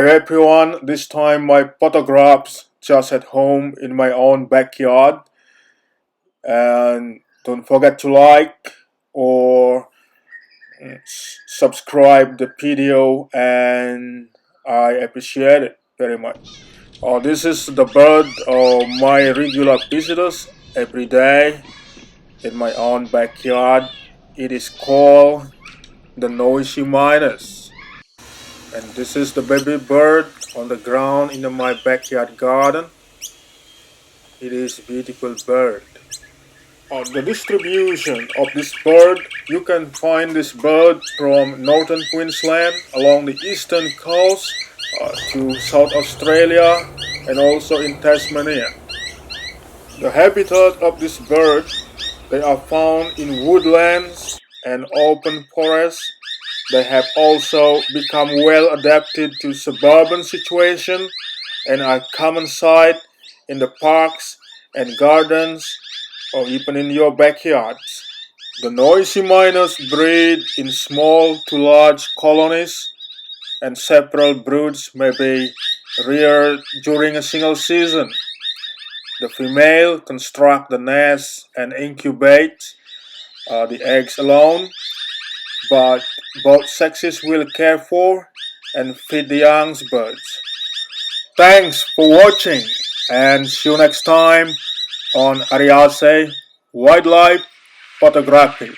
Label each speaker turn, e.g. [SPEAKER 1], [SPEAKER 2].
[SPEAKER 1] Hi everyone, this time my photographs just at home in my own backyard, and don't forget to like or subscribe the video, and I appreciate it very much. This is the bird of my regular visitors every day in my own backyard. It is called the noisy minus. And this is the baby bird on the ground in my backyard garden. It is a beautiful bird. On the distribution of this bird, you can find this bird from northern Queensland along the eastern coast to South Australia and also in Tasmania. The habitat of this bird, they are found in woodlands and open forests. They have also become well adapted to suburban situation and are common sight in the parks and gardens or even in your backyards. The noisy miners breed in small to large colonies, and several broods may be reared during a single season. The female construct the nest and incubate the eggs alone, but both sexes will care for and feed the young birds. Thanks for watching, and see you next time on Ariasa Wildlife Photography.